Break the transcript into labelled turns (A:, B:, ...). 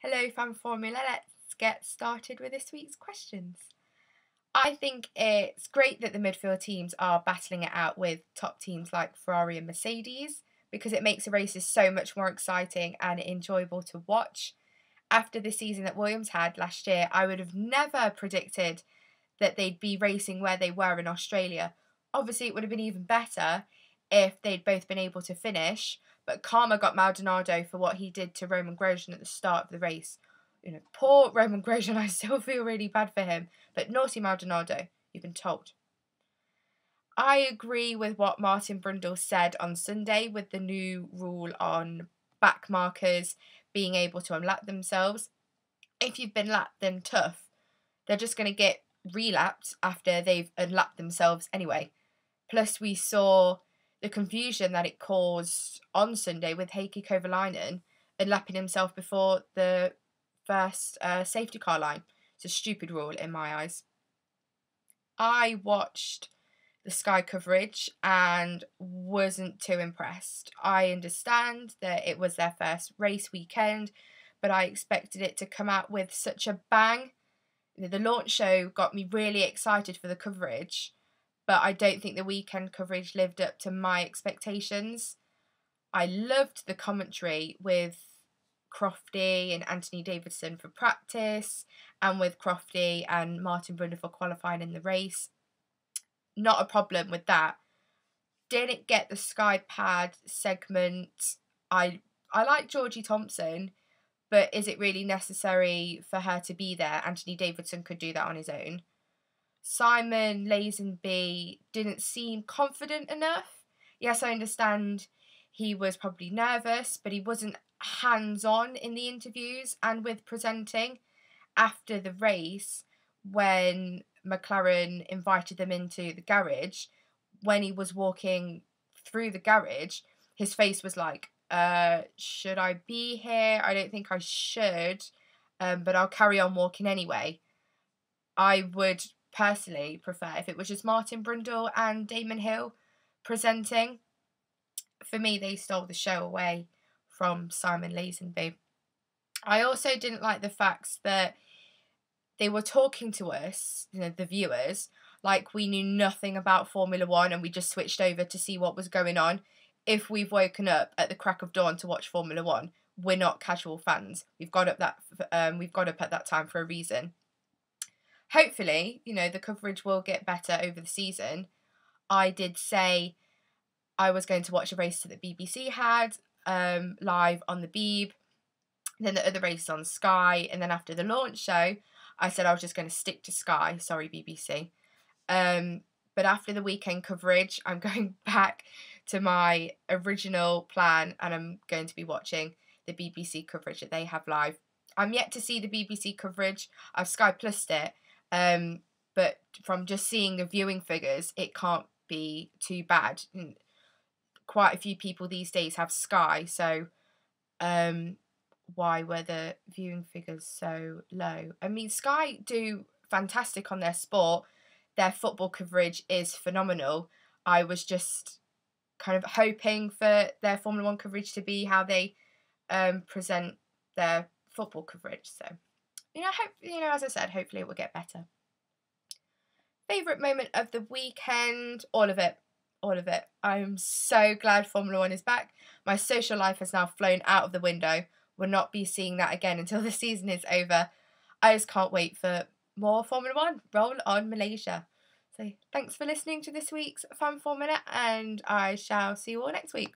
A: Hello, Fan Formula. Let's get started with this week's questions. I think it's great that the midfield teams are battling it out with top teams like Ferrari and Mercedes because it makes the races so much more exciting and enjoyable to watch. After the season that Williams had last year, I would have never predicted that they'd be racing where they were in Australia. Obviously, it would have been even better if they'd both been able to finish, but karma got Maldonado for what he did to Roman Grosjean at the start of the race. Poor Roman Grosjean, I still feel really bad for him, but naughty Maldonado, you've been told. I agree with what Martin Brundle said on Sunday with the new rule on back markers being able to unlap themselves. If you've been lapped, then tough. They're just going to get relapped after they've unlapped themselves anyway. Plus, we saw the confusion that it caused on Sunday with Heikki Kovalainen unlapping himself before the first safety car line. It's a stupid rule in my eyes. I watched the Sky coverage and wasn't too impressed. I understand that it was their first race weekend, but I expected it to come out with such a bang. The launch show got me really excited for the coverage, but I don't think the weekend coverage lived up to my expectations. I loved the commentary with Crofty and Anthony Davidson for practice, and with Crofty and Martin Brundle for qualifying in the race. Not a problem with that. Didn't get the Sky Pad segment. I like Georgie Thompson, but is it really necessary for her to be there? Anthony Davidson could do that on his own. Simon Lazenby didn't seem confident enough. Yes, I understand he was probably nervous, but he wasn't hands-on in the interviews and with presenting. After the race, when McLaren invited them into the garage, when he was walking through the garage, his face was like, should I be here? I don't think I should, but I'll carry on walking anyway. I would personally prefer if it was just Martin Brundle and Damon Hill presenting. For me, they stole the show away from Simon Lazenby. I also didn't like the fact that they were talking to us, the viewers, like we knew nothing about Formula One and we just switched over to see what was going on. If we've woken up at the crack of dawn to watch Formula One, we're not casual fans. We've got up at that time for a reason. Hopefully, the coverage will get better over the season. I did say I was going to watch a race that the BBC had live on the Beeb, then the other races on Sky, and then after the launch show, I said I was just going to stick to Sky. Sorry, BBC. But after the weekend coverage, I'm going back to my original plan and I'm going to be watching the BBC coverage that they have live. I'm yet to see the BBC coverage. I've Sky Plused it. But from just seeing the viewing figures, it can't be too bad. Quite a few people these days have Sky, so why were the viewing figures so low? I mean, Sky do fantastic on their sport. Their football coverage is phenomenal. I was just kind of hoping for their Formula One coverage to be how they present their football coverage. So, I hope, as I said, hopefully it will get better. Favourite moment of the weekend? All of it. All of it. I'm so glad Formula One is back. My social life has now flown out of the window. We'll not be seeing that again until the season is over. I just can't wait for more Formula One. Roll on Malaysia. So thanks for listening to this week's Fan Formula, and I shall see you all next week.